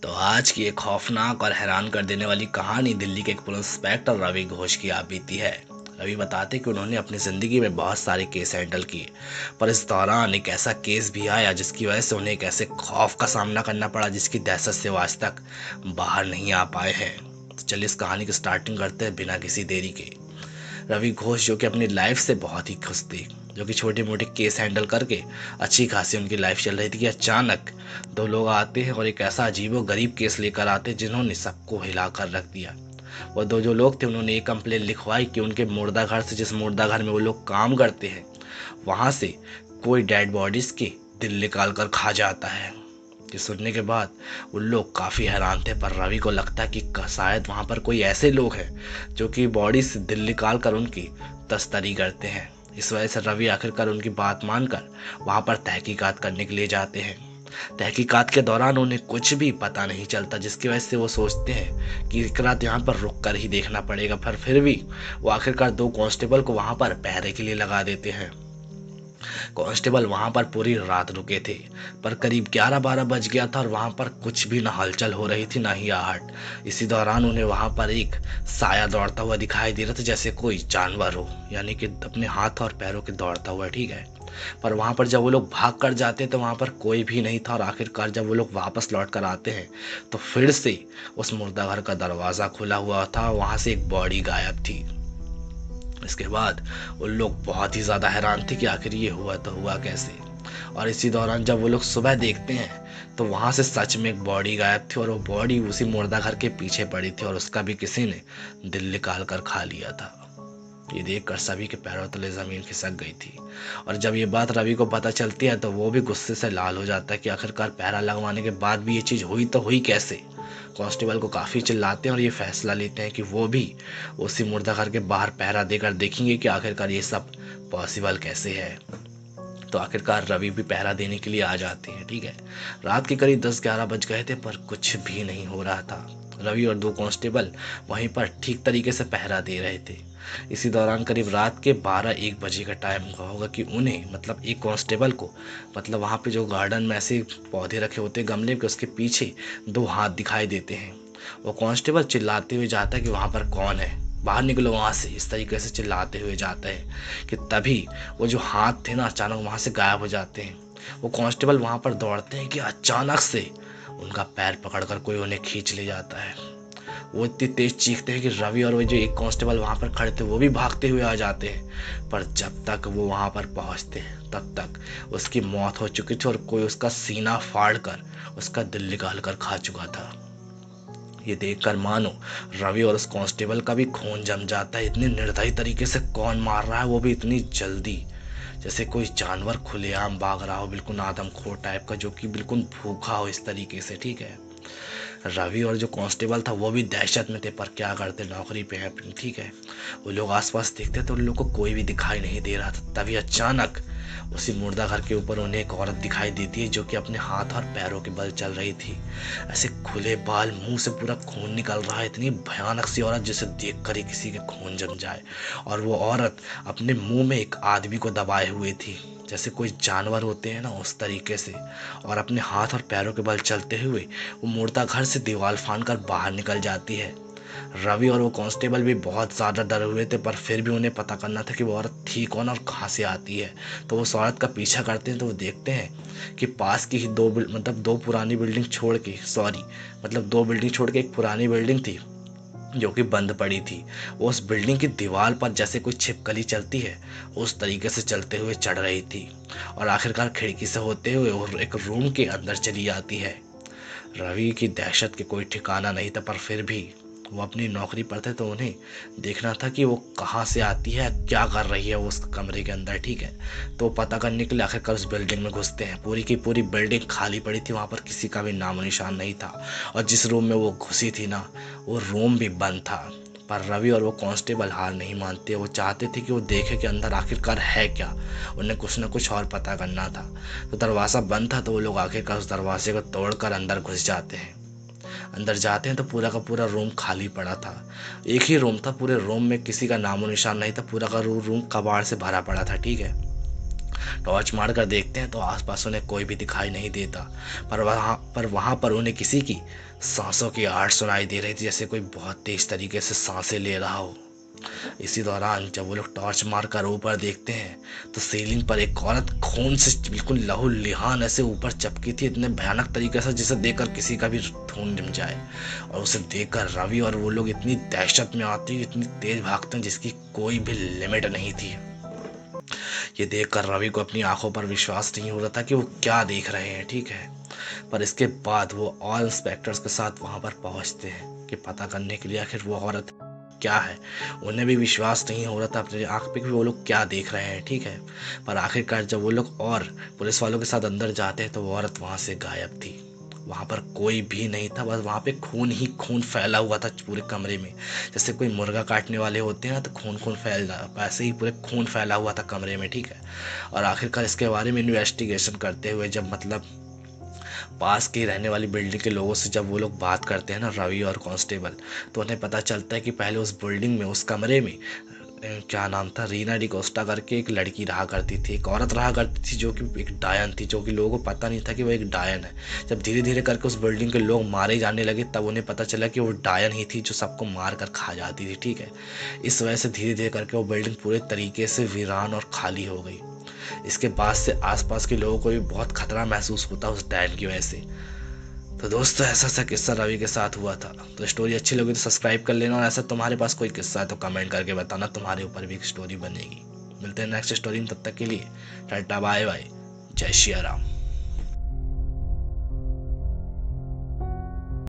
तो आज की एक खौफनाक और हैरान कर देने वाली कहानी दिल्ली के एक पुलिस इंस्पेक्टर रवि घोष की आप बीती है। रवि बताते कि उन्होंने अपनी ज़िंदगी में बहुत सारे केस हैंडल किए, पर इस दौरान एक ऐसा केस भी आया जिसकी वजह से उन्हें एक ऐसे खौफ का सामना करना पड़ा जिसकी दहशत से वो आज तक बाहर नहीं आ पाए हैं। तो चलिए इस कहानी की स्टार्टिंग करते हैं बिना किसी देरी के। रवि घोष जो कि अपनी लाइफ से बहुत ही खुश थे, जो कि छोटे मोटे केस हैंडल करके अच्छी खासी उनकी लाइफ चल रही थी कि अचानक दो लोग आते हैं और एक ऐसा अजीबो गरीब केस लेकर आते हैं जिन्होंने सबको हिला कर रख दिया। वो दो जो लोग थे उन्होंने एक कंप्लेन लिखवाई कि उनके मुर्दा घर से, जिस मुर्दा घर में वो लोग काम करते हैं, वहां से कोई डेड बॉडीज के दिल निकाल कर खा जाता है। ये सुनने के बाद उन लोग काफ़ी हैरान थे, पर रवि को लगता कि शायद वहाँ पर कोई ऐसे लोग हैं जो कि बॉडी से दिल निकाल कर उनकी तस्करी करते हैं। इस वजह से रवि आखिरकार उनकी बात मानकर वहाँ पर तहकीकात करने के लिए जाते हैं। तहकीकात के दौरान उन्हें कुछ भी पता नहीं चलता, जिसकी वजह से वो सोचते हैं कि एक रात यहाँ पर रुक कर ही देखना पड़ेगा, पर फिर भी वो आखिरकार दो कांस्टेबल को वहाँ पर पहरे के लिए लगा देते हैं। कांस्टेबल वहां पर पूरी रात रुके थे, पर करीब 11-12 बज गया था और वहां पर कुछ भी ना हलचल हो रही थी ना ही आहट। इसी दौरान उन्हें वहां पर एक साया दौड़ता हुआ दिखाई दे रहा था, जैसे कोई जानवर हो, यानी कि अपने हाथ और पैरों के दौड़ता हुआ। ठीक है, पर वहां पर जब वो लोग भाग कर जाते तो वहां पर कोई भी नहीं था और आखिरकार जब वो लोग वापस लौट कर आते हैं तो फिर से उस मुर्दा घर का दरवाजा खुला हुआ था, वहां से एक बॉडी गायब थी। इसके बाद उन लोग बहुत ही ज़्यादा हैरान थे कि आखिर ये हुआ तो हुआ कैसे। और इसी दौरान जब वो लोग सुबह देखते हैं तो वहाँ से सच में एक बॉडी गायब थी और वो बॉडी उसी मुर्दा घर के पीछे पड़ी थी और उसका भी किसी ने दिल निकाल कर खा लिया था। ये देखकर सभी के पैरों तले जमीन खिसक गई थी। और जब ये बात रवि को पता चलती है तो वो भी गुस्से से लाल हो जाता है कि आखिरकार पहरा लगवाने के बाद भी ये चीज़ हुई तो हुई कैसे। कांस्टेबल को काफ़ी चिल्लाते हैं और ये फैसला लेते हैं कि वो भी उसी मुर्दा घर के बाहर पहरा देकर देखेंगे कि आखिरकार ये सब पॉसिबल कैसे है। तो आखिरकार रवि भी पहरा देने के लिए आ जाते हैं। ठीक है, रात के करीब 10-11 बज गए थे पर कुछ भी नहीं हो रहा था। रवि और दो कांस्टेबल वहीं पर ठीक तरीके से पहरा दे रहे थे। इसी दौरान करीब रात के 12-1 बजे का टाइम हुआ होगा कि उन्हें, मतलब एक कांस्टेबल को, मतलब वहाँ पे जो गार्डन में ऐसे पौधे रखे होते गमले के, उसके पीछे दो हाथ दिखाई देते हैं। वो कांस्टेबल चिल्लाते हुए जाता है कि वहाँ पर कौन है, बाहर निकलो वहाँ से, इस तरीके से चिल्लाते हुए जाता है कि तभी वो जो हाथ थे ना अचानक वहाँ से गायब हो जाते हैं। वो कांस्टेबल वहाँ पर दौड़ते हैं कि अचानक से उनका पैर पकड़कर कोई उन्हें खींच ले जाता है। वो इतनी तेज चीखते हैं कि रवि और वो जो एक कांस्टेबल वहाँ पर खड़े थे वो भी भागते हुए आ जाते हैं, पर जब तक वो वहाँ पर पहुँचते हैं तब तक उसकी मौत हो चुकी थी और कोई उसका सीना फाड़ कर उसका दिल निकाल कर खा चुका था। ये देखकर मानो रवि और उस कांस्टेबल का भी खून जम जाता है। इतने निर्दयी तरीके से कौन मार रहा है, वो भी इतनी जल्दी, जैसे कोई जानवर खुलेआम भाग रहा हो, बिल्कुल आदमखोर टाइप का, जो कि बिल्कुल भूखा हो इस तरीके से। ठीक है, रवि और जो कांस्टेबल था वो भी दहशत में थे, पर क्या करते, नौकरी पे है अपनी। ठीक है, वो लोग आसपास देखते तो उन लोग को कोई भी दिखाई नहीं दे रहा था। तभी अचानक उसी मुर्दा घर के ऊपर उन्हें एक औरत दिखाई देती है जो कि अपने हाथ और पैरों के बल चल रही थी। ऐसे खुले बाल, मुंह से पूरा खून निकल रहा है। इतनी भयानक सी औरत जिसे देख कर ही किसी के खून जम जाए। और वो औरत अपने मुंह में एक आदमी को दबाए हुए थी, जैसे कोई जानवर होते हैं ना उस तरीके से, और अपने हाथ और पैरों के बल चलते हुए वो मुर्दा घर से दीवार फांद कर बाहर निकल जाती है। रवि और वो कांस्टेबल भी बहुत ज़्यादा डरे हुए थे, पर फिर भी उन्हें पता करना था कि वो औरत थी कौन और कहाँ से आती है। तो वो उस औरत का पीछा करते हैं तो वो देखते हैं कि पास की ही दो पुरानी बिल्डिंग छोड़ के, दो बिल्डिंग छोड़ के एक पुरानी बिल्डिंग थी जो कि बंद पड़ी थी। वो उस बिल्डिंग की दीवार पर जैसे कोई छिपकली चलती है उस तरीके से चलते हुए चढ़ रही थी और आखिरकार खिड़की से होते हुए और एक रूम के अंदर चली जाती है। रवि की दहशत के कोई ठिकाना नहीं था, पर फिर भी वो अपनी नौकरी पर थे तो उन्हें देखना था कि वो कहाँ से आती है, क्या कर रही है वो उस कमरे के अंदर। ठीक है, तो पता करने के लिए आखिरकार उस बिल्डिंग में घुसते हैं। पूरी की पूरी बिल्डिंग खाली पड़ी थी, वहाँ पर किसी का भी नामो निशान नहीं था और जिस रूम में वो घुसी थी ना वो रूम भी बंद था। पर रवि और वो कांस्टेबल हार नहीं मानते, वो चाहते थे कि वो देखे कि अंदर आखिरकार है क्या, उन्हें कुछ ना कुछ और पता करना था। तो दरवाज़ा बंद था तो वो लोग आखिरकार उस दरवाजे को तोड़कर अंदर घुस जाते हैं। अंदर जाते हैं तो पूरा का पूरा रूम खाली पड़ा था। एक ही रूम था, पूरे रूम में किसी का नामो निशान नहीं था, पूरा का रूम कबाड़ से भरा पड़ा था। ठीक है, टॉर्च मार कर देखते हैं तो आसपास उन्हें कोई भी दिखाई नहीं देता, पर वहाँ पर उन्हें किसी की सांसों की आहट सुनाई दे रही थी, जैसे कोई बहुत तेज तरीके से सांसें ले रहा हो। इसी दौरान जब वो लोग टॉर्च मार कर ऊपर देखते हैं तो सीलिंग पर एक औरत खून से बिल्कुल लहूलुहान ऐसे ऊपर चपकी थी, इतने भयानक तरीके से जिसे देखकर किसी का भी खून जम जाए। और उसे देखकर रवि और वो लोग इतनी दहशत में आते हैं, इतनी तेज भागते हैं जिसकी कोई भी लिमिट नहीं थी। ये देखकर रवि को अपनी आंखों पर विश्वास नहीं हो रहा था कि वो क्या देख रहे हैं, ठीक है। पर इसके बाद वो ऑल इंस्पेक्टर्स के साथ वहां पर पहुंचते हैं कि पता करने के लिए आखिर वो औरत क्या है। उन्हें भी विश्वास नहीं हो रहा था अपनी आंख पे कि वो लोग क्या देख रहे हैं, ठीक है। पर आखिरकार जब वो लोग और पुलिस वालों के साथ अंदर जाते हैं तो वो औरत वहां से गायब थी। वहां पर कोई भी नहीं था, बस वहां पे खून ही खून फैला हुआ था पूरे कमरे में। जैसे कोई मुर्गा काटने वाले होते हैं ना तो खून खून फैल जाता, वैसे ही पूरे खून फैला हुआ था कमरे में, ठीक है। और आखिरकार इसके बारे में इन्वेस्टिगेशन करते हुए जब मतलब पास के रहने वाली बिल्डिंग के लोगों से जब वो लोग बात करते हैं ना, रवि और कांस्टेबल, तो उन्हें पता चलता है कि पहले उस बिल्डिंग में, उस कमरे में क्या नाम था, रीना डिकोस्टा करके एक लड़की रहा करती थी, एक औरत रहा करती थी जो कि एक डायन थी, जो कि लोगों को पता नहीं था कि वो एक डायन है। जब धीरे धीरे करके उस बिल्डिंग के लोग मारे जाने लगे तब उन्हें पता चला कि वो डायन ही थी जो सबको मार कर खा जाती थी, ठीक है। इस वजह से धीरे धीरे करके वो बिल्डिंग पूरे तरीके से वीरान और खाली हो गई। इसके बाद से आसपास के लोगों को भी बहुत खतरा महसूस होता उस डायन की वजह से। तो दोस्तों ऐसा सा किस्सा रवि के साथ हुआ था। तो स्टोरी अच्छी लगी तो सब्सक्राइब कर लेना, और ऐसा तुम्हारे पास कोई किस्सा है तो कमेंट करके बताना, तुम्हारे ऊपर भी एक स्टोरी बनेगी। मिलते हैं नेक्स्ट स्टोरी में, तब तक के लिए टाटा बाय बाय, जय श्री राम।